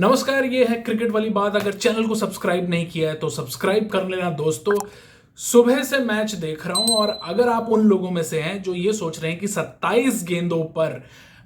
नमस्कार, ये है क्रिकेट वाली बात। अगर चैनल को सब्सक्राइब नहीं किया है तो सब्सक्राइब कर लेना दोस्तों। सुबह से मैच देख रहा हूं और अगर आप उन लोगों में से हैं जो ये सोच रहे हैं कि 27 गेंदों पर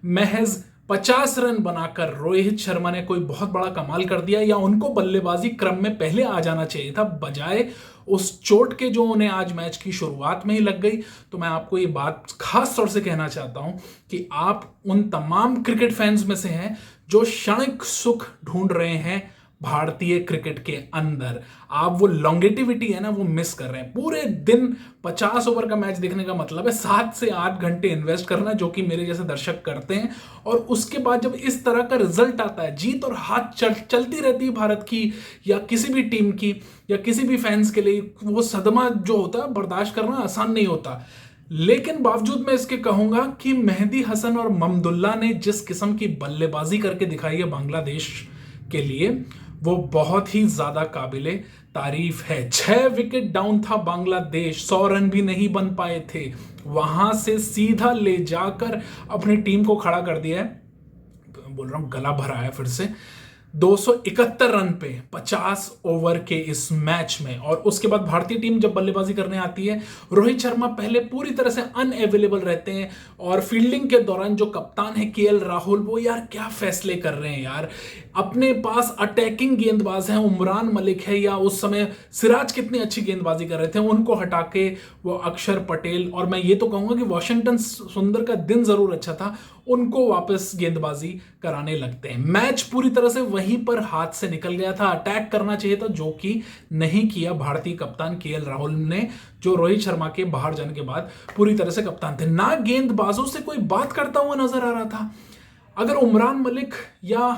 महज 50 रन बनाकर रोहित शर्मा ने कोई बहुत बड़ा कमाल कर दिया या उनको बल्लेबाजी क्रम में पहले आ जाना चाहिए था, बजाय उस चोट के जो उन्हें आज मैच की शुरुआत में ही लग गई, तो मैं आपको ये बात खास तौर से कहना चाहता हूं कि आप उन तमाम क्रिकेट फैंस में से हैं जो क्षणिक सुख ढूंढ रहे हैं भारतीय क्रिकेट के अंदर। आप वो लॉन्गेटिविटी है ना, वो मिस कर रहे हैं। पूरे दिन 50 ओवर का मैच देखने का मतलब है 7 से 8 घंटे इन्वेस्ट करना, जो कि मेरे जैसे दर्शक करते हैं। और उसके बाद जब इस तरह का रिजल्ट आता है, जीत और हाथ चलती रहती है भारत की या किसी भी टीम की या किसी भी फैंस के लिए, वो सदमा जो होता है बर्दाश्त करना आसान नहीं होता। लेकिन बावजूद मैं इसके कहूंगा कि मेहदी हसन और ममदुल्ला ने जिस किस्म की बल्लेबाजी करके दिखाई है बांग्लादेश के लिए, वो बहुत ही ज्यादा काबिले तारीफ है। 6 विकेट डाउन था बांग्लादेश, 100 रन भी नहीं बन पाए थे, वहां से सीधा ले जाकर अपनी टीम को खड़ा कर दिया है। बोल रहा हूं, गला भरा है फिर से। 271 रन पे 50 ओवर के इस मैच में। और उसके बाद भारतीय टीम जब बल्लेबाजी करने आती है, रोहित शर्मा पहले पूरी तरह से अनअवेलेबल रहते हैं और फील्डिंग के दौरान जो कप्तान है केएल राहुल, वो यार क्या फैसले कर रहे हैं यार। अपने पास अटैकिंग गेंदबाज हैं, उमरान मलिक है या उस समय सिराज कितनी अच्छी गेंदबाजी कर रहे थे, उनको हटा के वो अक्षर पटेल, और मैं ये तो कहूंगा कि वॉशिंगटन सुंदर का दिन जरूर अच्छा था, उनको वापस गेंदबाजी कराने लगते हैं। मैच पूरी तरह से वहीं पर हाथ से निकल गया था। अटैक करना चाहिए था, जो कि नहीं किया भारतीय कप्तान केएल राहुल ने, जो रोहित शर्मा के बाहर जाने के बाद पूरी तरह से कप्तान थे। ना गेंदबाजों से कोई बात करता हुआ नजर आ रहा था। अगर उमरान मलिक या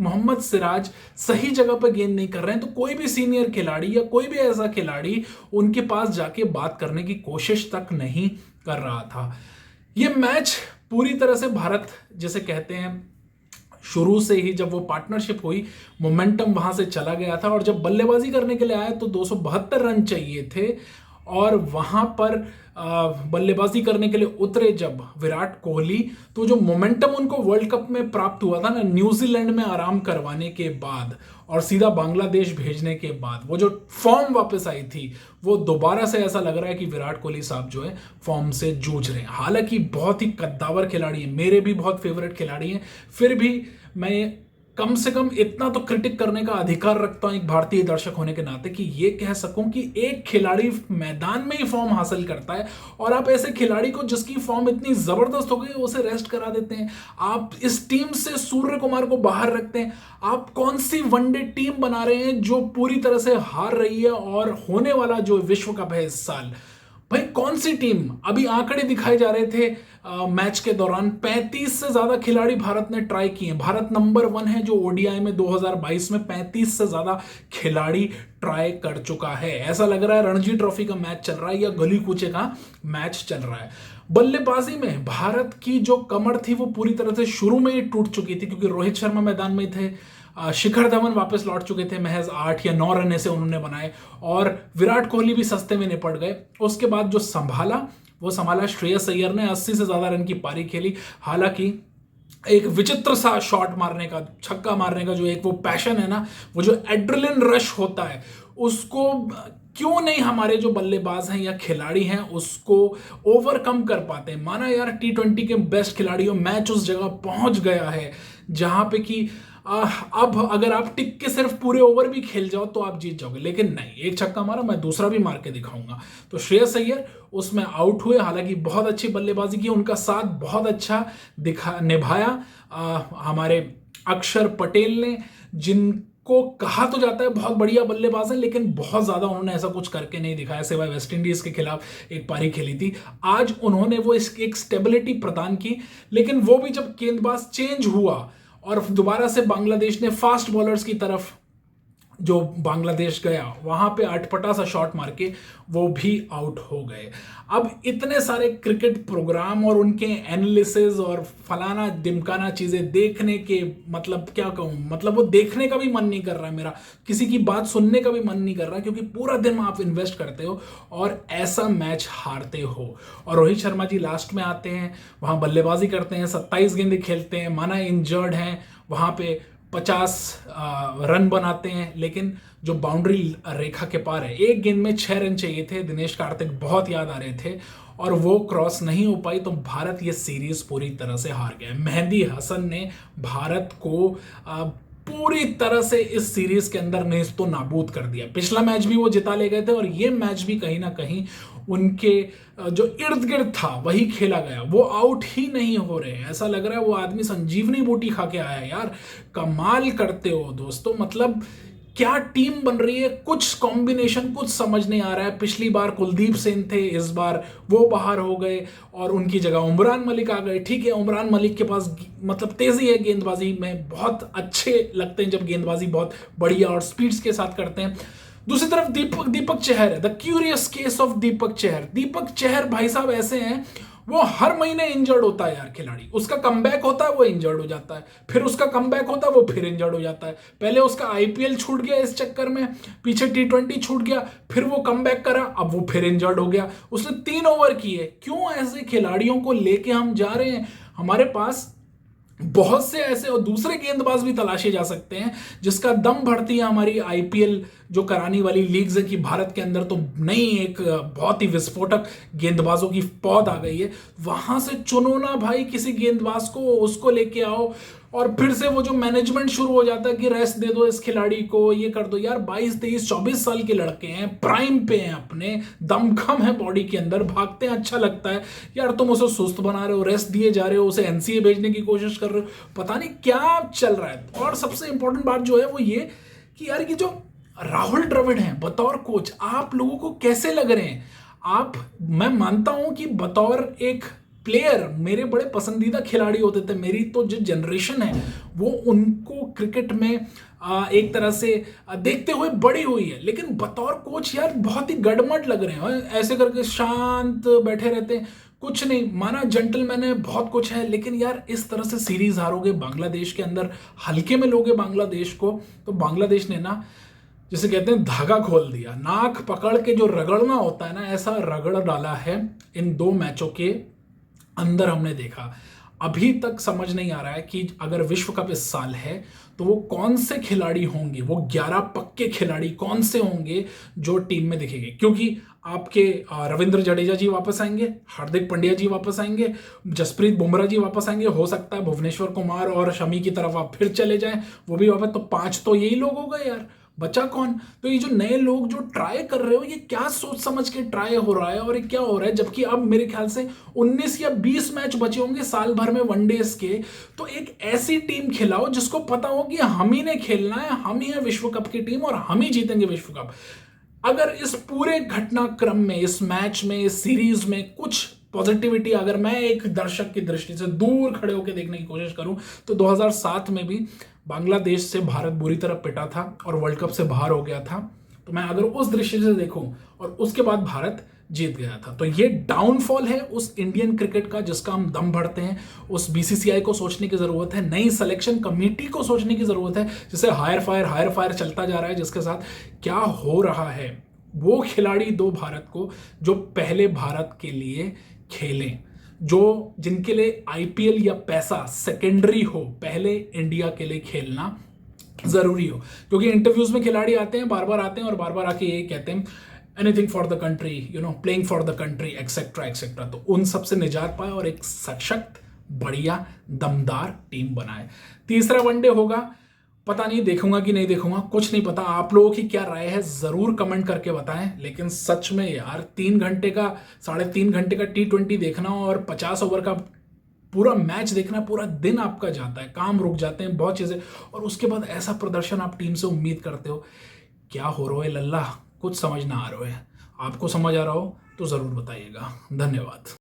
मोहम्मद सिराज सही जगह पर गेंद नहीं कर रहे हैं तो कोई भी सीनियर खिलाड़ी या कोई भी ऐसा खिलाड़ी उनके पास जाके बात करने की कोशिश तक नहीं कर रहा था। यह मैच पूरी तरह से भारत, जैसे कहते हैं, शुरू से ही जब वो पार्टनरशिप हुई, मोमेंटम वहां से चला गया था। और जब बल्लेबाजी करने के लिए आए तो 272 रन चाहिए थे और वहां पर बल्लेबाजी करने के लिए उतरे जब विराट कोहली, तो जो मोमेंटम उनको वर्ल्ड कप में प्राप्त हुआ था ना, न्यूजीलैंड में आराम करवाने के बाद और सीधा बांग्लादेश भेजने के बाद, वो जो फॉर्म वापस आई थी, वो दोबारा से ऐसा लग रहा है कि विराट कोहली साहब जो है फॉर्म से जूझ रहे हैं। हालांकि बहुत ही कद्दावर खिलाड़ी है, मेरे भी बहुत फेवरेट खिलाड़ी हैं, फिर भी मैं कम से कम इतना तो क्रिटिक करने का अधिकार रखता हूं एक भारतीय दर्शक होने के नाते कि ये कह सकूं कि एक खिलाड़ी मैदान में ही फॉर्म हासिल करता है और आप ऐसे खिलाड़ी को जिसकी फॉर्म इतनी जबरदस्त हो गई उसे रेस्ट करा देते हैं। आप इस टीम से सूर्य कुमार को बाहर रखते हैं। आप कौन सी वनडे टीम बना रहे हैं जो पूरी तरह से हार रही है और होने वाला जो विश्व कप है इस साल, भाई कौन सी टीम? अभी आंकड़े दिखाए जा रहे थे मैच के दौरान, 35 से ज्यादा खिलाड़ी भारत ने ट्राई किए। भारत नंबर 1 है जो ओडीआई में 2022 में 35 से ज्यादा खिलाड़ी ट्राई कर चुका है। ऐसा लग रहा है रणजी ट्रॉफी का मैच चल रहा है या गली कूचे का मैच चल रहा है। बल्लेबाजी में भारत की जो कमर थी वो पूरी तरह से शुरू में ही टूट चुकी थी, क्योंकि रोहित शर्मा मैदान में थे, शिखर धवन वापस लौट चुके थे, महज 8 या 9 रन ऐसे उन्होंने बनाए, और विराट कोहली भी सस्ते में निपट गए। उसके बाद जो संभाला श्रेयस अय्यर ने 80 से ज्यादा रन की पारी खेली। हालांकि एक विचित्र सा शॉट मारने का, छक्का मारने का जो एक वो पैशन है ना, वो जो एड्रेनलिन रश होता है, उसको क्यों नहीं हमारे जो बल्लेबाज हैं या खिलाड़ी हैं उसको ओवरकम कर पाते हैं। माना यार T20 के बेस्ट खिलाड़ियों, मैच उस जगह पहुंच गया है जहां पे कि अब अगर आप टिक के सिर्फ पूरे ओवर भी खेल जाओ तो आप जीत जाओगे, लेकिन नहीं, एक छक्का मारा, मैं दूसरा भी मार के दिखाऊंगा। तो श्रेयस अय्यर उसमें आउट हुए। हालांकि बहुत अच्छी बल्लेबाजी की, उनका साथ बहुत अच्छा निभाया हमारे अक्षर पटेल ने, जिनको कहा तो जाता है बहुत बढ़िया बल्लेबाज है, लेकिन बहुत ज्यादा उन्होंने ऐसा कुछ करके नहीं दिखाया, सिवाय वेस्ट इंडीज के खिलाफ एक पारी खेली थी। आज उन्होंने वो एक स्टेबिलिटी प्रदान की, लेकिन वो भी जब गेंदबाज चेंज हुआ और दोबारा से बांग्लादेश ने फास्ट बॉलर्स की तरफ जो बांग्लादेश गया, वहां पे अटपटा सा शॉट मार के वो भी आउट हो गए। अब इतने सारे क्रिकेट प्रोग्राम और उनके एनालिसिस और फलाना डिमकाना चीजें देखने के, मतलब क्या कहूं, मतलब वो देखने का भी मन नहीं कर रहा है मेरा, किसी की बात सुनने का भी मन नहीं कर रहा, क्योंकि पूरा दिन आप इन्वेस्ट करते हो और ऐसा मैच हारते हो। और रोहित शर्मा जी लास्ट में आते हैं, वहां बल्लेबाजी करते हैं, 27 गेंदें खेलते हैं, माना इंजर्ड हैं, वहां पे 50 रन बनाते हैं, लेकिन जो बाउंड्री रेखा के पार है, एक गेंद में 6 रन चाहिए थे, दिनेश कार्तिक बहुत याद आ रहे थे और वो क्रॉस नहीं हो पाई, तो भारत ये सीरीज पूरी तरह से हार गया। मेहदी हसन ने भारत को पूरी तरह से इस सीरीज के अंदर नेस्तो नाबूद कर दिया। पिछला मैच भी वो जिता ले गए थे और ये मैच भी कहीं ना कहीं उनके जो इर्द गिर्द था वही खेला गया। वो आउट ही नहीं हो रहे, ऐसा लग रहा है वो आदमी संजीवनी बूटी खा के आया है यार। कमाल करते हो दोस्तों, मतलब क्या टीम बन रही है, कुछ कॉम्बिनेशन कुछ समझ नहीं आ रहा है। पिछली बार कुलदीप सेन थे, इस बार वो बाहर हो गए और उनकी जगह उमरान मलिक आ गए। ठीक है, उमरान मलिक के पास मतलब तेजी है गेंदबाजी में, बहुत अच्छे लगते हैं जब गेंदबाजी बहुत बढ़िया और स्पीड्स के साथ करते हैं। दूसरी तरफ दीपक चहर है, the curious case of Deepak Chahar. Deepak Chahar भाई साहब ऐसे हैं, वो हर महीने इंजर्ड होता है यार खिलाड़ी। उसका कमबैक होता है वो इंजर्ड हो जाता है, फिर उसका कमबैक होता है वो फिर इंजर्ड हो जाता है। पहले उसका आईपीएल छूट गया इस चक्कर में, पीछे T20 छूट गया, फिर वो कमबैक करा, अब वो फिर इंजर्ड हो गया। उसने 3 ओवर किए। क्यों ऐसे खिलाड़ियों को लेके हम जा रहे हैं? हमारे पास बहुत से ऐसे और दूसरे गेंदबाज भी तलाशे जा सकते हैं जिसका दम भरती है हमारी आईपीएल जो कराने वाली लीग्स है कि भारत के अंदर तो नई एक बहुत ही विस्फोटक गेंदबाजों की पौध आ गई है। वहां से चुनो ना भाई किसी गेंदबाज को, उसको लेके आओ। और फिर से वो जो मैनेजमेंट शुरू हो जाता है कि रेस्ट दे दो इस खिलाड़ी को, ये कर दो यार। 22, 23, 24 साल के लड़के हैं, प्राइम पे हैं, अपने दमखम है बॉडी के अंदर, भागते हैं, अच्छा लगता है यार। तुम उसे सुस्त बना रहे हो, रेस्ट दिए जा रहे हो, उसे एनसीए भेजने की कोशिश कर रहे हो, पता नहीं क्या चल रहा है। और सबसे इंपॉर्टेंट बात जो है वो ये कि यार ये जो राहुल द्रविड़ हैं बतौर कोच, आप लोगों को कैसे लग रहे हैं? मैं मानता हूं कि बतौर एक प्लेयर मेरे बड़े पसंदीदा खिलाड़ी होते थे। मेरी तो जो जनरेशन है वो उनको क्रिकेट में एक तरह से देखते हुए बड़ी हुई है, लेकिन बतौर कोच यार बहुत ही गड़मड़ लग रहे हैं। ऐसे करके शांत बैठे रहते हैं, कुछ नहीं, माना जेंटलमैन है, बहुत कुछ है, लेकिन यार इस तरह से सीरीज हारोगे बांग्लादेश के अंदर, हल्के में लोगे बांग्लादेश को, तो बांग्लादेश ने ना जिसे कहते हैं धागा खोल दिया। नाक पकड़ के जो रगड़ना होता है ना, ऐसा रगड़ डाला है इन 2 मैचों के अंदर हमने देखा। अभी तक समझ नहीं आ रहा है कि अगर विश्व कप इस साल है तो वो कौन से खिलाड़ी होंगे, वो 11 पक्के खिलाड़ी कौन से होंगे जो टीम में दिखेंगे। क्योंकि आपके रविंद्र जडेजा जी वापस आएंगे, हार्दिक पांड्या जी वापस आएंगे, जसप्रीत बुमराह जी वापस आएंगे, हो सकता है भुवनेश्वर कुमार और शमी की तरफ आप फिर चले जाएं, वो भी वापस। तो 5 तो यही लोग हो गए यार, बचा कौन? तो ये जो नए लोग जो ट्राई कर रहे हो, ये क्या सोच समझ के ट्राई हो रहा है और ये क्या हो रहा है? जबकि अब मेरे ख्याल से 19 या 20 मैच बचे होंगे साल भर में वनडेज के। तो एक ऐसी टीम खिलाओ जिसको पता हो कि हम ही ने खेलना है, हम ही है विश्व कप की टीम और हम ही जीतेंगे विश्व कप। अगर इस पूरे घटनाक्रम में, इस मैच में, इस सीरीज में कुछ पॉजिटिविटी अगर मैं एक दर्शक की दृष्टि से दूर खड़े होकर देखने की कोशिश करूं, तो 2007 में भी बांग्लादेश से भारत बुरी तरह पिटा था और वर्ल्ड कप से बाहर हो गया था। तो मैं अगर उस दृष्टि से देखूं और उसके बाद भारत जीत गया था, तो ये डाउनफॉल है उस इंडियन क्रिकेट का जिसका हम दम भरते हैं। उस बीसीसीआई को सोचने की जरूरत है, नई सिलेक्शन कमेटी को सोचने की जरूरत है, जिसे हायर फायर चलता जा रहा है, जिसके साथ क्या हो रहा है। वो खिलाड़ी दो भारत को जो पहले भारत के लिए खेलें, जो जिनके लिए आईपीएल या पैसा सेकेंडरी हो, पहले इंडिया के लिए खेलना जरूरी हो। क्योंकि इंटरव्यूज में खिलाड़ी आते हैं, बार बार आते हैं और बार बार आके यही कहते हैं anything for the country, playing for the country, etcetera etcetera. तो उन सब से निजात पाए और एक सशक्त, बढ़िया, दमदार टीम बनाए। तीसरा वनडे होगा, पता नहीं देखूंगा कि नहीं देखूंगा, कुछ नहीं पता। आप लोगों की क्या राय है जरूर कमेंट करके बताएं। लेकिन सच में यार 3 घंटे का, 3.5 घंटे का T20 देखना और 50 ओवर का पूरा मैच देखना, पूरा दिन आपका जाता है, काम रुक जाते हैं, बहुत चीजें, और उसके बाद ऐसा प्रदर्शन आप टीम से उम्मीद करते हो। क्या हो रहा है लल्ला, कुछ समझ ना आ रहा है। आपको समझ आ रहा हो तो जरूर बताइएगा। धन्यवाद।